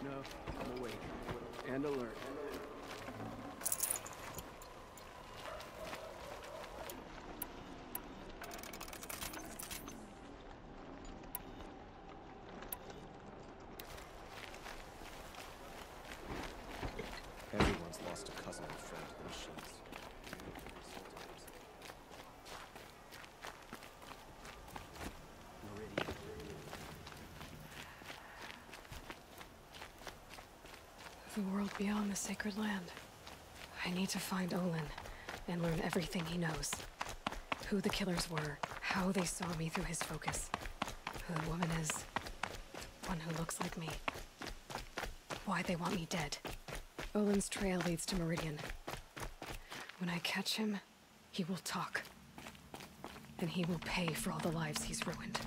No, I'm awake. And alert. Everyone's lost a cousin or friend to the machines. The world beyond the sacred land. I need to find Olin and learn everything he knows. Who the killers were, how they saw me through his focus. Who the woman is. One who looks like me. Why they want me dead. Olin's trail leads to Meridian. When I catch him, he will talk. And he will pay for all the lives he's ruined.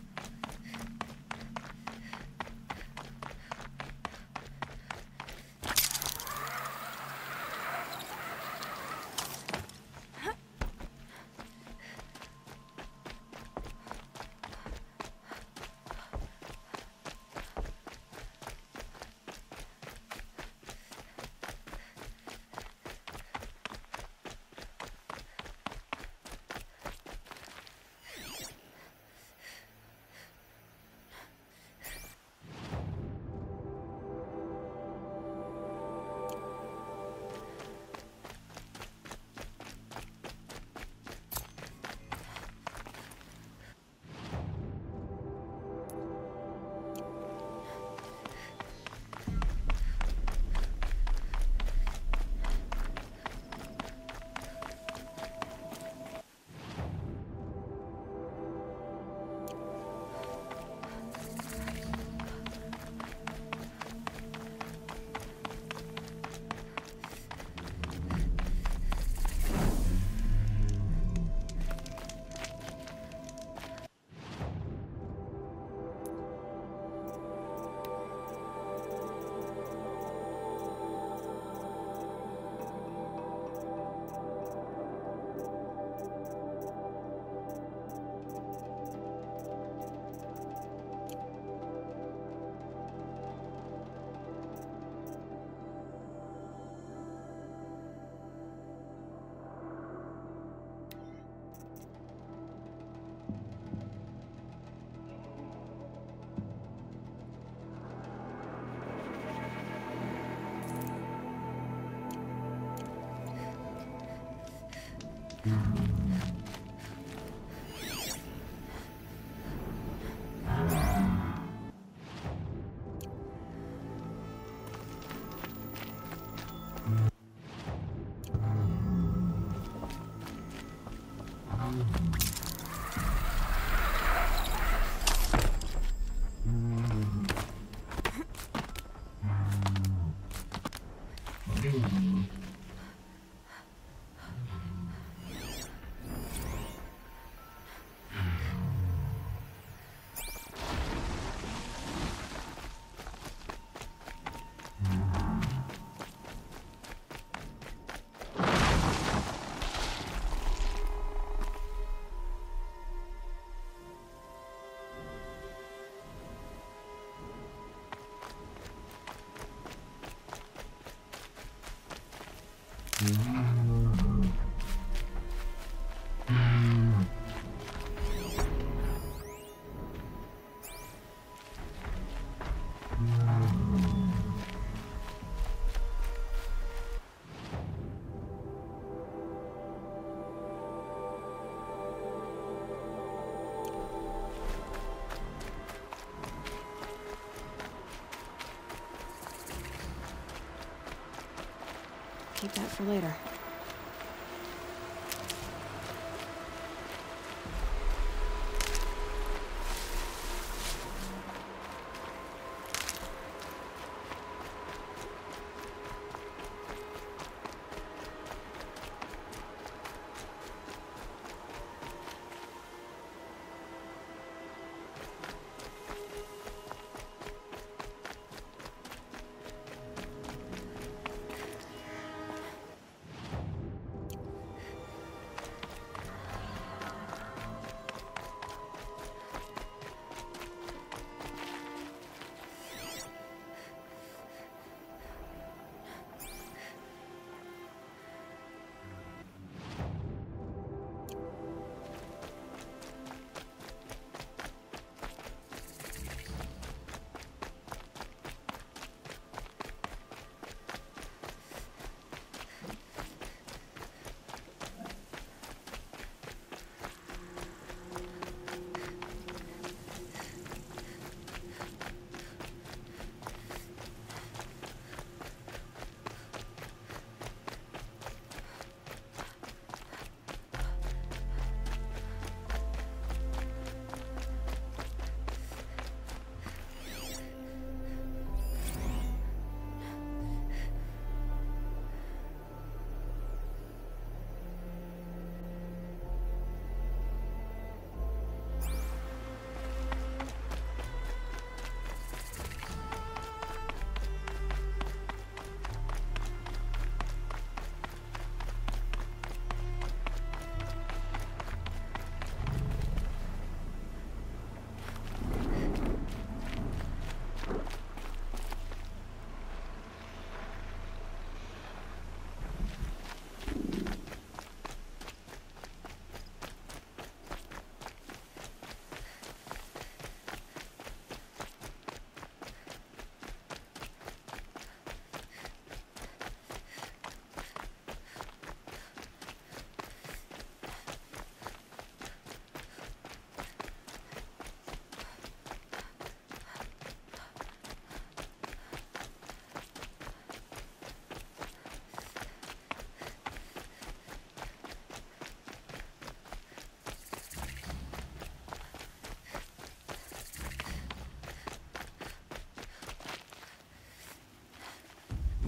Keep that for later.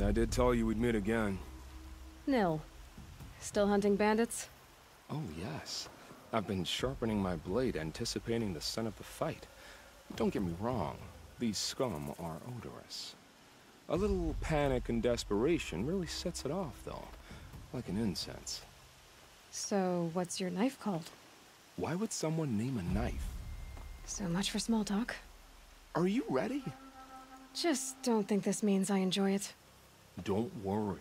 I did tell you we'd meet again. Nil. Still hunting bandits? Oh, yes. I've been sharpening my blade, anticipating the scent of the fight. Don't get me wrong, these scum are odorous. A little panic and desperation really sets it off, though, like an incense. So, what's your knife called? Why would someone name a knife? So much for small talk. Are you ready? Just don't think this means I enjoy it. Don't worry.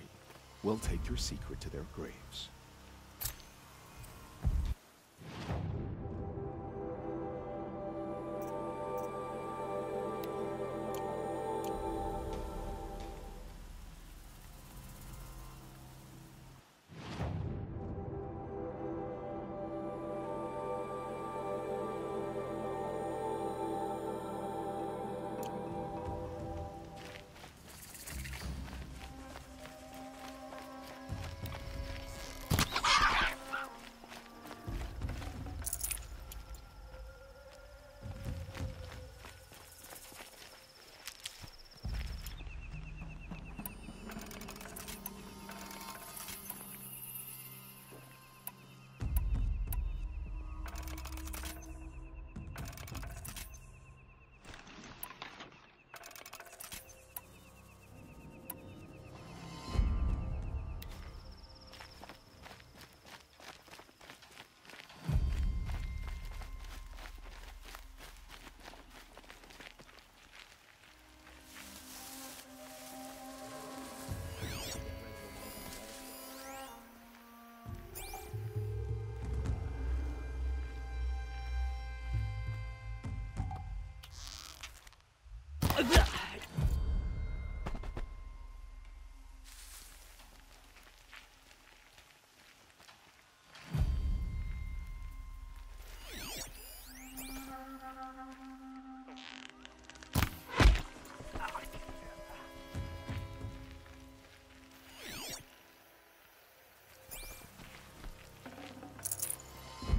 We'll take your secret to their graves.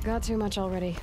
Got too much already.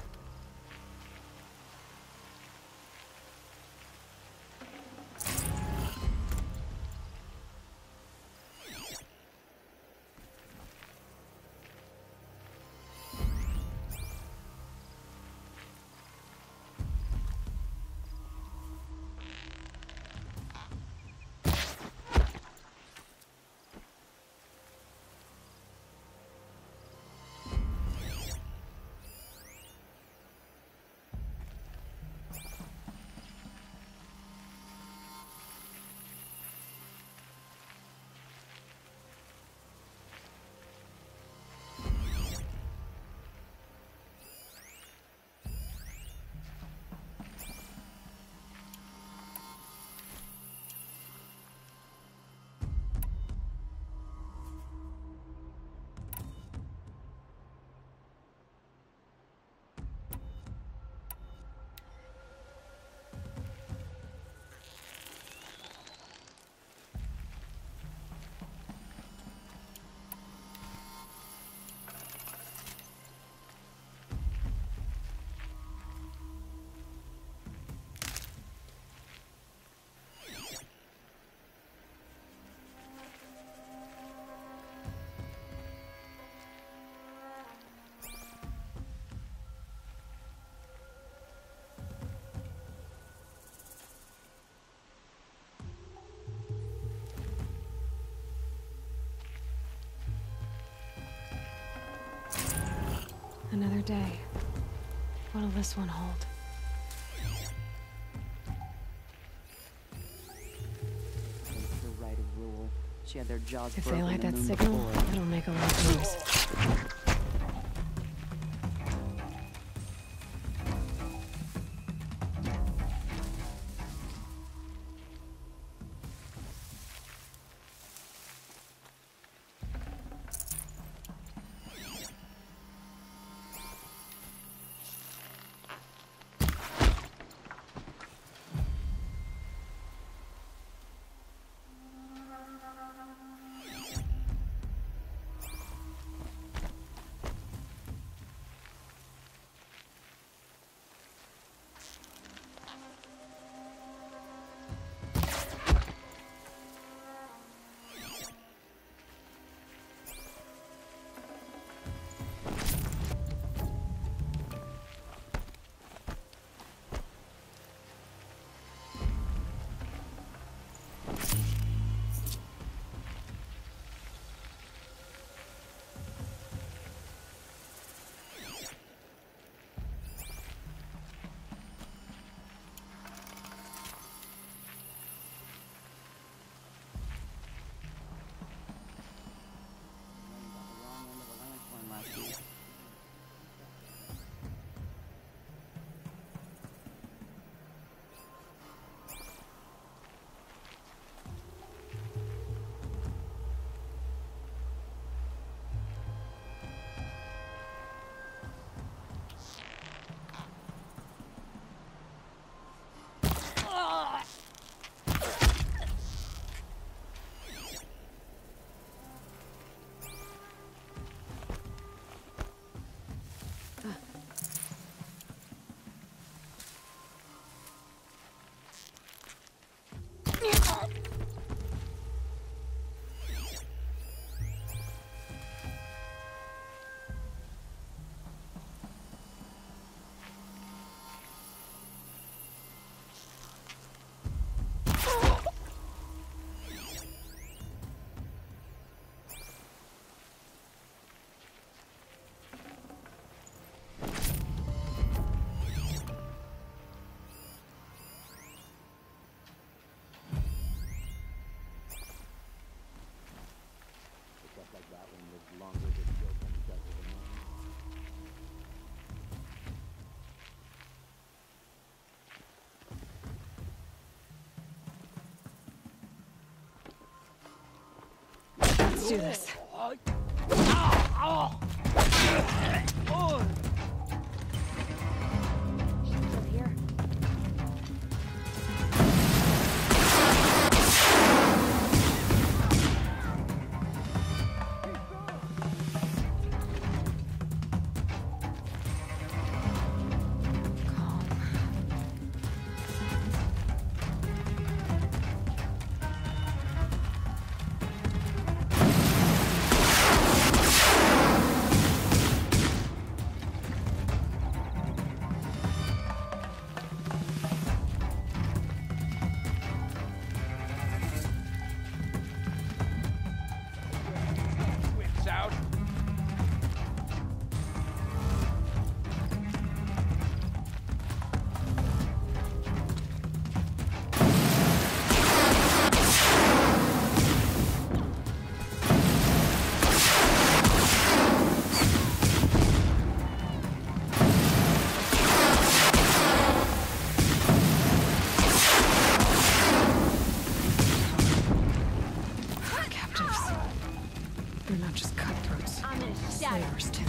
Another day. What'll this one hold? The writing rule. She had their jaws If they broken light the that moon signal, before. it'll make a lot of noise. Let's do this. Still here? Calm. Wits out. Captives. They're not just cutthroats. I'm gonna shatter. Slayers, too.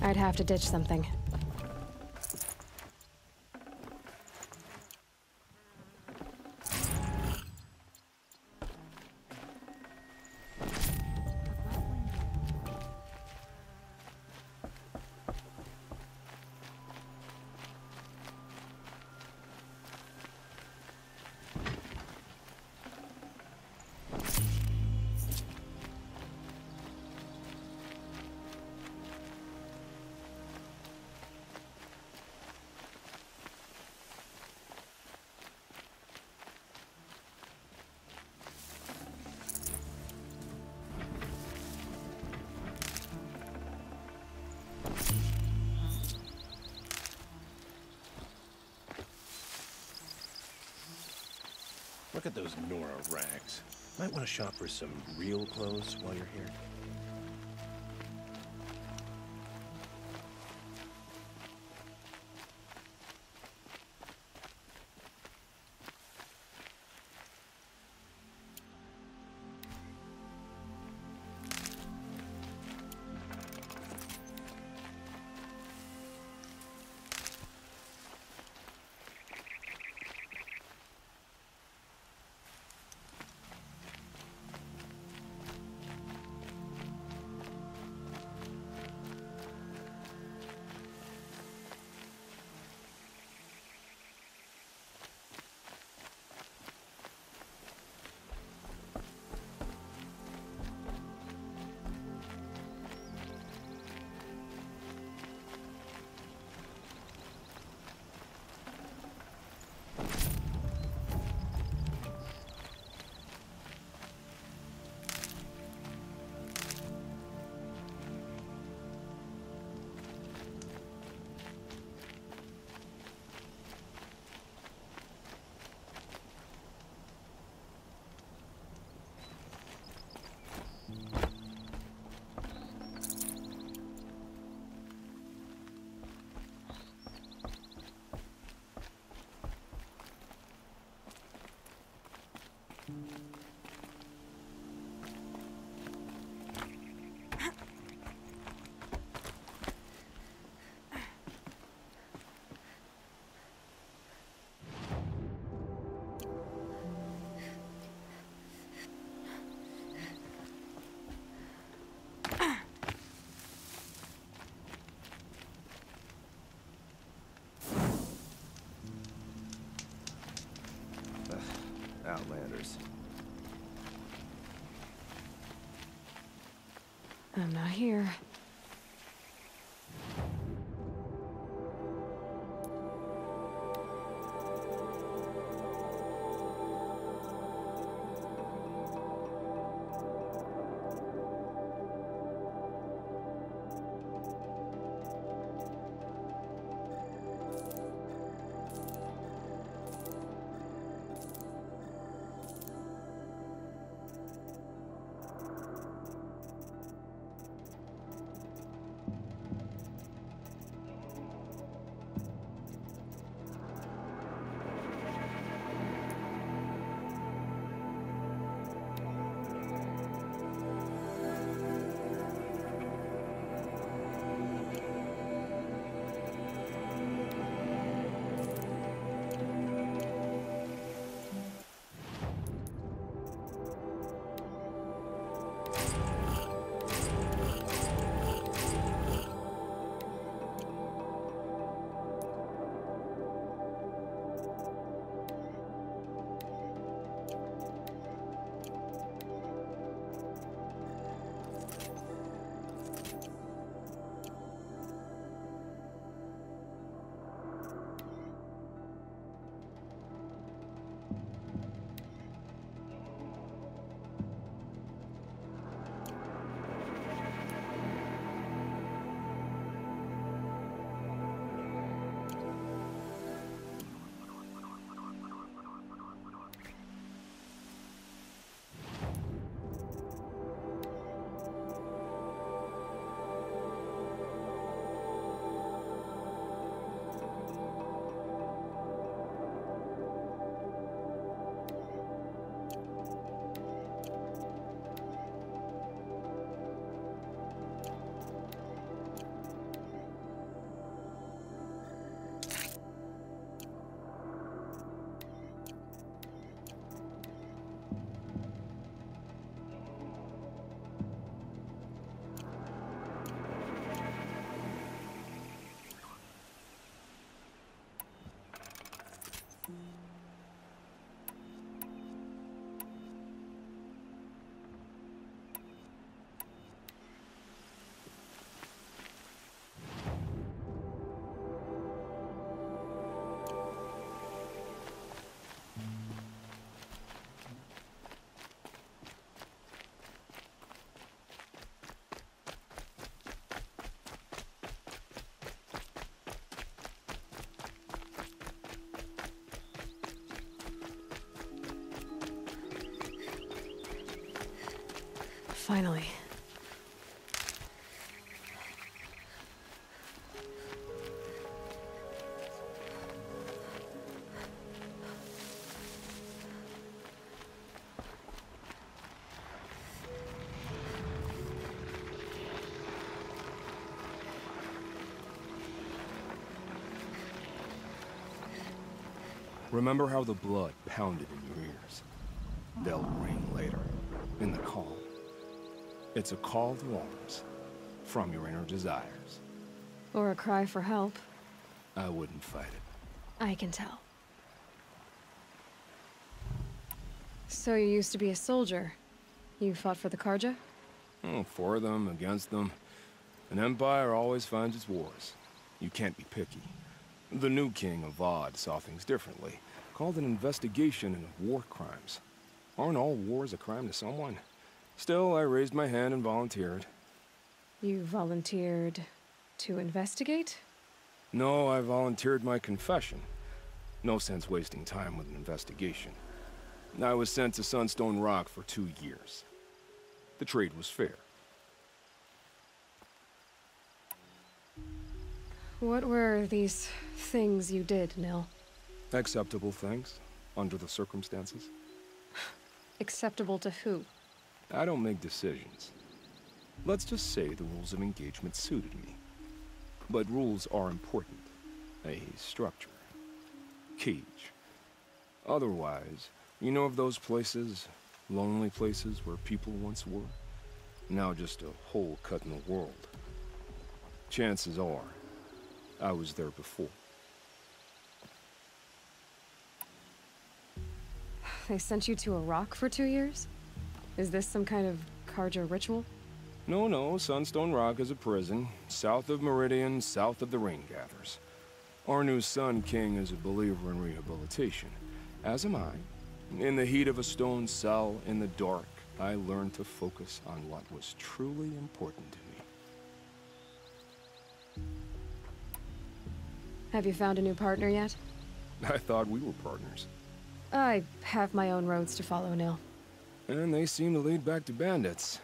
I'd have to ditch something. Look at those Nora rags. Might want to shop for some real clothes while you're here. I'm not here. Finally. Remember how the blood pounded in your ears? They'll ring later, in the call. It's a call to arms, from your inner desires. Or a cry for help. I wouldn't fight it. I can tell. So you used to be a soldier. You fought for the Carja? Oh, for them, against them. An empire always finds its wars. You can't be picky. The new king of Vod saw things differently. Called an investigation into war crimes. Aren't all wars a crime to someone? Still, I raised my hand and volunteered. You volunteered to investigate? No, I volunteered my confession. No sense wasting time with an investigation. I was sent to Sunstone Rock for 2 years. The trade was fair. What were these things you did, Nil? Acceptable things, under the circumstances. Acceptable to who? I don't make decisions. Let's just say the rules of engagement suited me. But rules are important. A structure. Cage. Otherwise, you know of those places, lonely places where people once were? Now just a hole cut in the world. Chances are, I was there before. They sent you to a rock for 2 years? Is this some kind of Carja ritual? No, no, Sunstone Rock is a prison, south of Meridian, south of the Rain Gathers. Our new Sun King is a believer in rehabilitation, as am I. In the heat of a stone cell, in the dark, I learned to focus on what was truly important to me. Have you found a new partner yet? I thought we were partners. I have my own roads to follow, Nil. And they seem to lead back to bandits.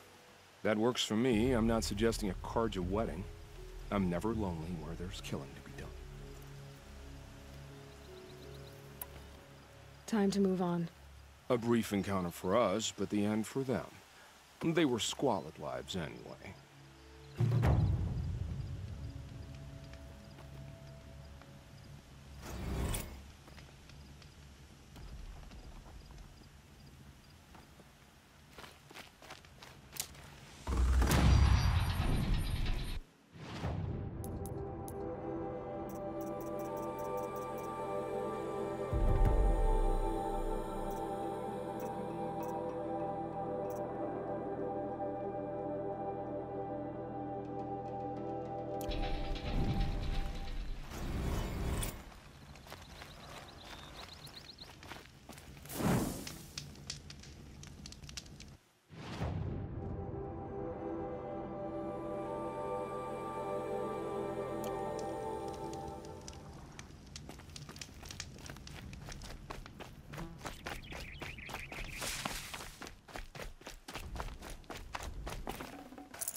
That works for me. I'm not suggesting a Carja wedding. I'm never lonely where there's killing to be done. Time to move on. A brief encounter for us, but the end for them. They were squalid lives anyway.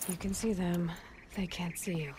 You can see them. They can't see you.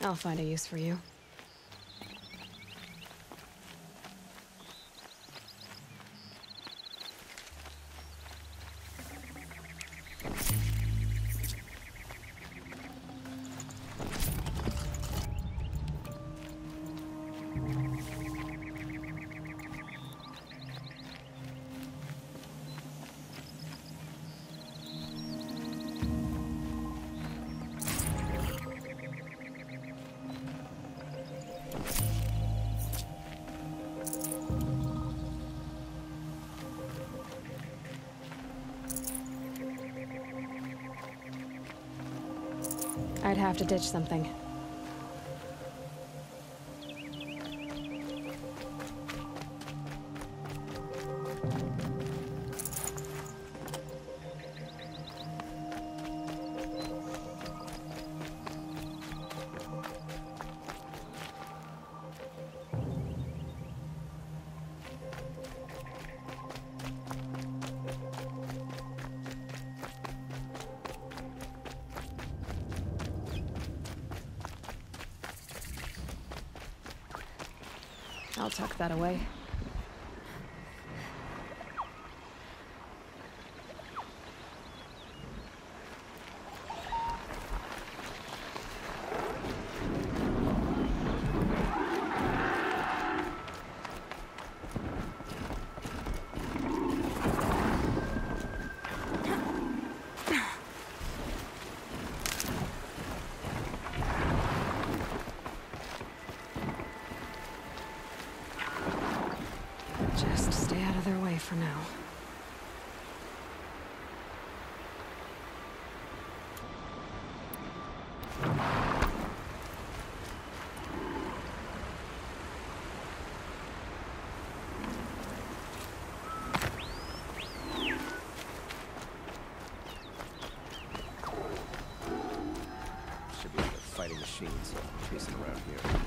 I'll find a use for you. I'd have to ditch something. I'll tuck that away. Just stay out of their way for now. Should be other fighting machines chasing around here.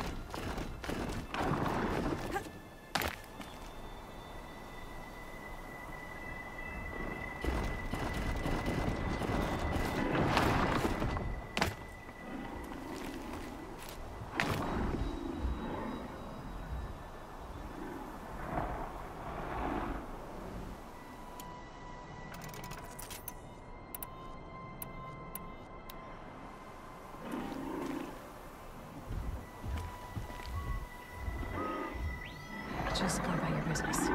Just go about your business.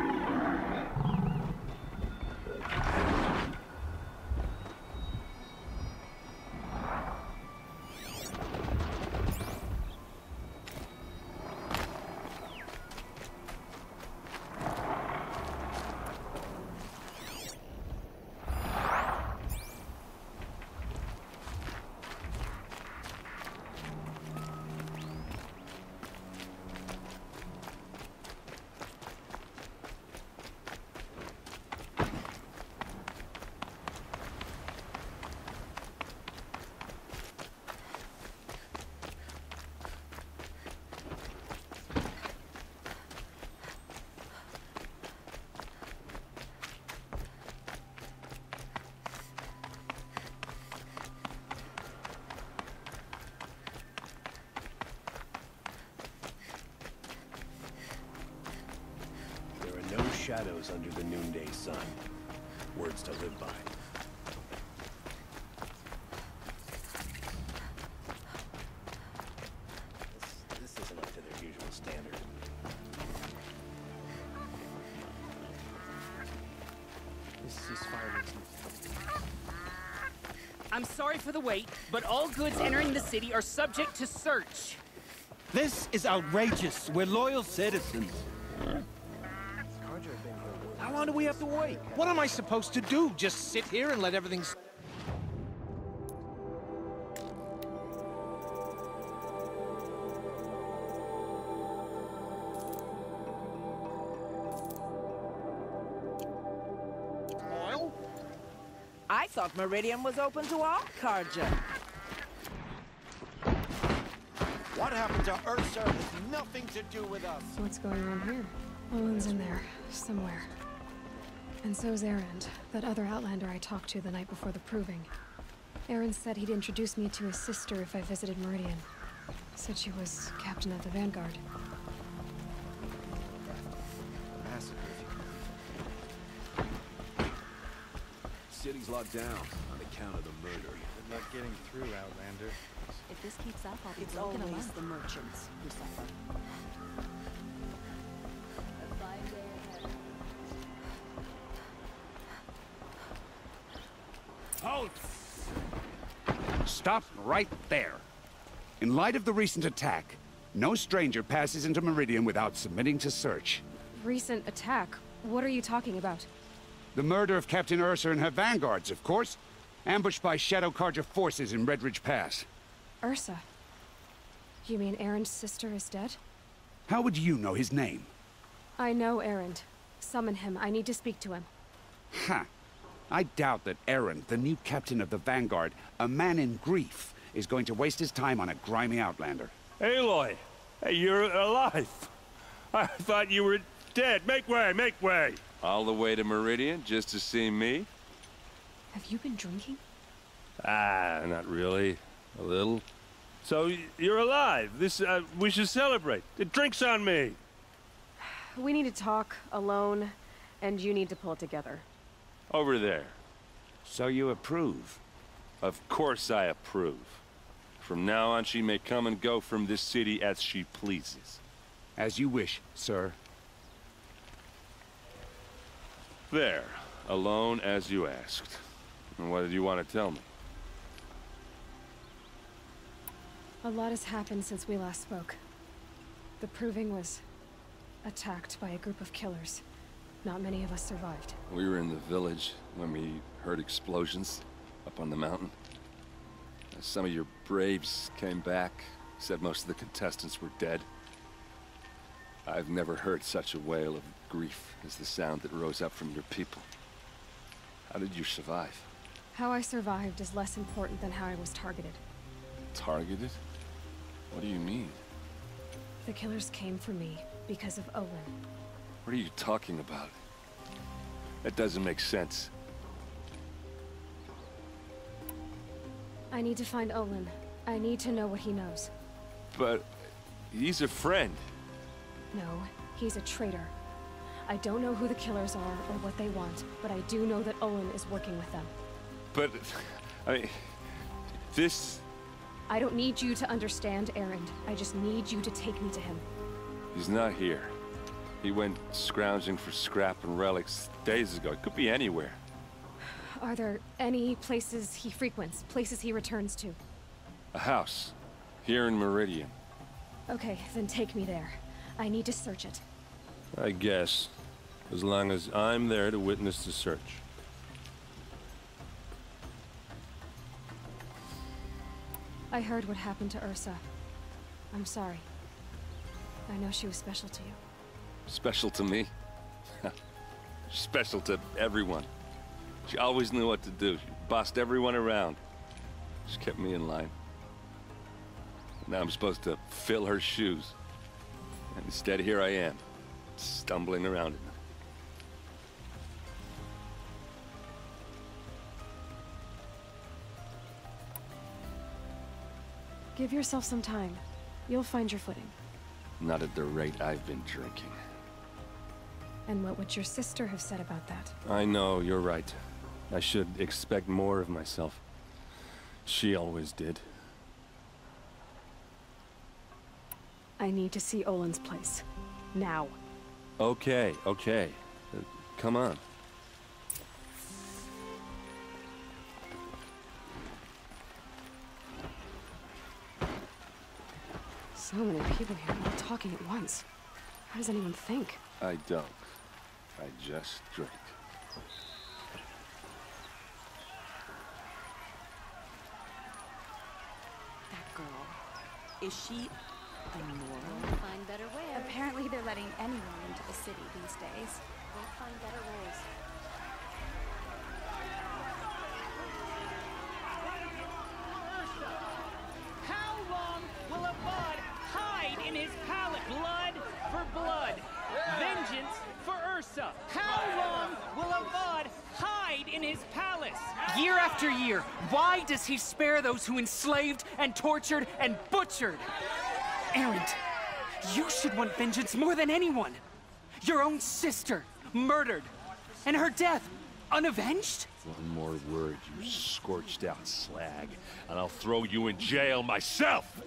shadows under the noonday sun. Words to live by. This isn't up to their usual standard. This ceasefire is... I'm sorry for the wait, but all goods entering the city are subject to search. This is outrageous. We're loyal citizens. How long do we have to wait? What am I supposed to do? Just sit here and let everything... spoil? I thought Meridian was open to all Carja. What happened to Ursa has nothing to do with us. What's going on here? Owen's in there, somewhere. And so's Erend, that other Outlander I talked to the night before the proving. Erend said he'd introduce me to his sister if I visited Meridian. Said she was captain of the Vanguard. Massive. City's locked down on account of the murder. Good luck getting through, Outlander. If this keeps up, I'll be It's broken always alive. the merchants who suffer. Halt! Stop right there. In light of the recent attack, no stranger passes into Meridian without submitting to search. Recent attack? What are you talking about? The murder of Captain Ursa and her vanguards, of course. Ambushed by Shadow Carja forces in Redridge Pass. Ursa? You mean Erend's sister is dead? How would you know his name? I know Erend. Summon him. I need to speak to him. Ha! I doubt that Erend, the new captain of the Vanguard, a man in grief, is going to waste his time on a grimy Outlander. Aloy! Hey, you're alive! I thought you were dead. Make way, make way! All the way to Meridian just to see me? Have you been drinking? Ah, not really. A little. So, you're alive. We should celebrate. Drinks on me! We need to talk, alone, and you need to pull it together. Over there. So you approve? Of course I approve. From now on, she may come and go from this city as she pleases. As you wish, sir. There. Alone as you asked. And what did you want to tell me? A lot has happened since we last spoke. The Proving was attacked by a group of killers. Not many of us survived. We were in the village when we heard explosions up on the mountain. Some of your braves came back, said most of the contestants were dead. I've never heard such a wail of grief as the sound that rose up from your people. How did you survive? How I survived is less important than how I was targeted. Targeted? What do you mean? The killers came for me because of Olin. What are you talking about? That doesn't make sense. I need to find Olin. I need to know what he knows. But he's a friend. No, he's a traitor. I don't know who the killers are or what they want, but I do know that Olin is working with them. But, I mean, this... I don't need you to understand, Erend. I just need you to take me to him. He's not here. He went scrounging for scrap and relics days ago. It could be anywhere. Are there any places he frequents, places he returns to? A house. Here in Meridian. Okay, then take me there. I need to search it. I guess. As long as I'm there to witness the search. I heard what happened to Ursa. I'm sorry. I know she was special to you. Special to me? Special to everyone. She always knew what to do. She bossed everyone around. She kept me in line. Now I'm supposed to fill her shoes. And instead, here I am, stumbling around in them. Give yourself some time. You'll find your footing. Not at the rate I've been drinking. And what would your sister have said about that? I know, you're right. I should expect more of myself. She always did. I need to see Olin's place. Now. Okay, okay. Come on. So many people here, all talking at once. How does anyone think? I don't. I just drink. That girl. Is she a Nora? Find better ways. Apparently they're letting anyone into the city these days. We'll find better ways. How long will a bud hide in his pallet? Blood for blood. Vengeance for Ursa. How long will a bud hide in his palace? Year after year, why does he spare those who enslaved and tortured and butchered? Erend, you should want vengeance more than anyone. Your own sister, murdered, and her death, unavenged? One more word, you scorched-out slag, and I'll throw you in jail myself!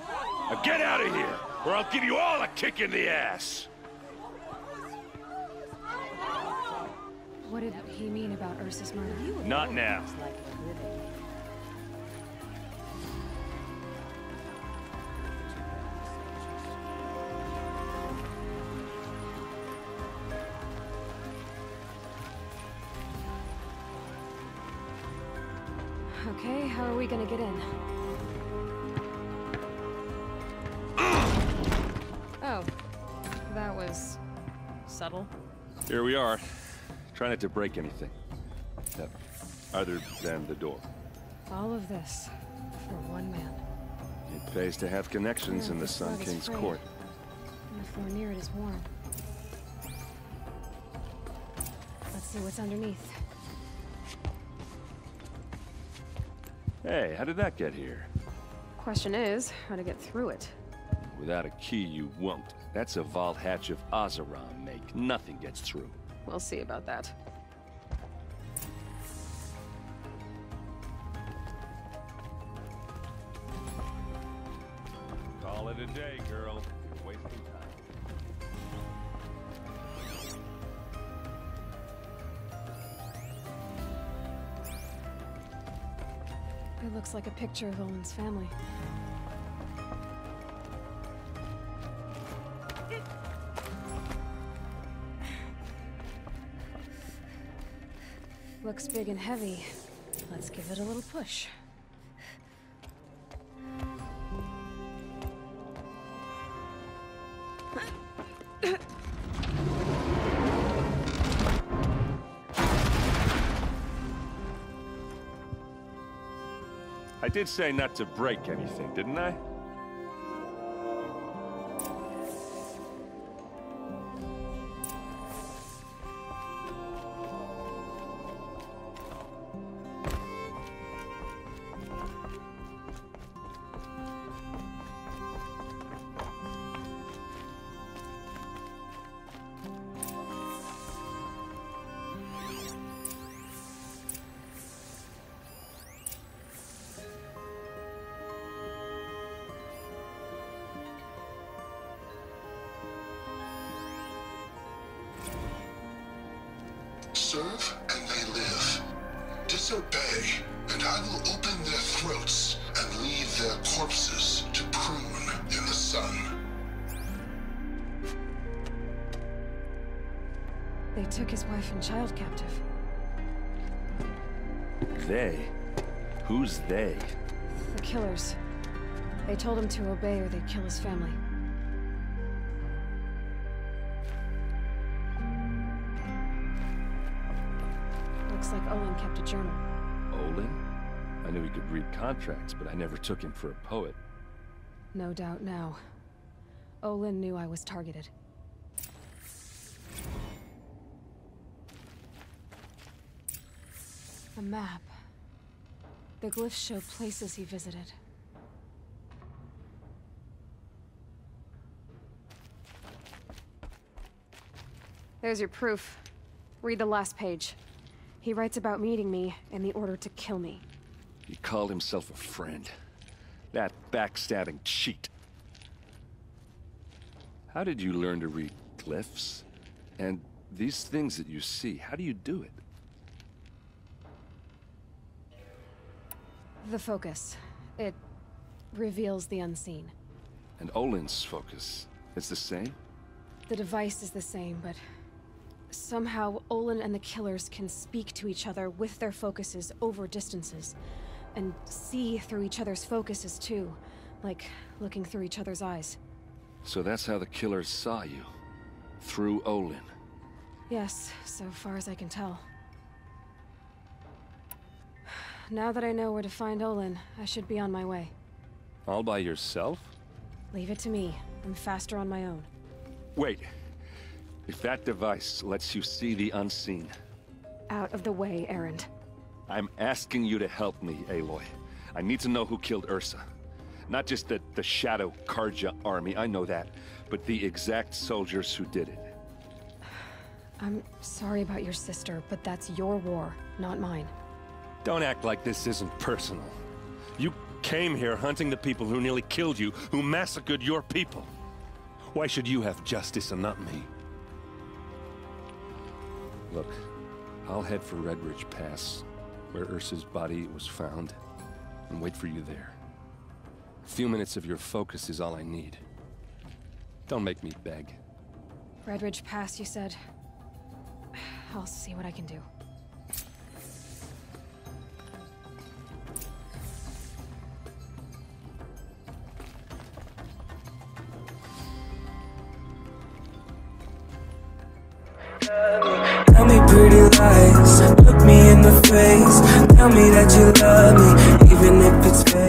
Now get out of here, or I'll give you all a kick in the ass! What did he mean about Ursa's murder? Not now. Okay, how are we gonna get in? Oh, that was subtle. Here we are. Try not to break anything. Other than the door. All of this for one man. It pays to have connections in the Sun slug is King's frayed, court. and the floor near it is warm. Let's see what's underneath. Hey, how did that get here? Question is, how to get through it. Without a key, you won't. That's a vault hatch of Oseram make. Nothing gets through. We'll see about that. Call it a day, girl. You're wasting time. It looks like a picture of Olin's family. Looks big and heavy. Let's give it a little push. I did say not to break anything, didn't I? Serve and they live. Disobey, and I will open their throats and leave their corpses to prune in the sun. They took his wife and child captive. They? Who's they? The killers. They told him to obey or they'd kill his family. Looks like Olin kept a journal. Olin? I knew he could read contracts, but I never took him for a poet. No doubt now. Olin knew I was targeted. A map. The glyphs show places he visited. There's your proof. Read the last page. He writes about meeting me and the order to kill me. He called himself a friend. That backstabbing cheat. How did you learn to read glyphs? And these things that you see, how do you do it? The focus. It reveals the unseen. And Olin's focus is the same? The device is the same, but somehow Olin and the killers can speak to each other with their focuses over distances. And see through each other's focuses too, like looking through each other's eyes. So that's how the killers saw you? Through Olin? Yes, so far as I can tell. Now that I know where to find Olin, I should be on my way. All by yourself? Leave it to me. I'm faster on my own. Wait. If that device lets you see the unseen... Out of the way, Erend. I'm asking you to help me, Aloy. I need to know who killed Ursa. Not just the Shadow Carja army, I know that, but the exact soldiers who did it. I'm sorry about your sister, but that's your war, not mine. Don't act like this isn't personal. You came here hunting the people who nearly killed you, who massacred your people. Why should you have justice and not me? Look, I'll head for Redridge Pass, where Ursa's body was found, and wait for you there. A few minutes of your focus is all I need. Don't make me beg. Redridge Pass, you said? I'll see what I can do. Tell me pretty lies, look me in the face. Tell me that you love me, even if it's fake.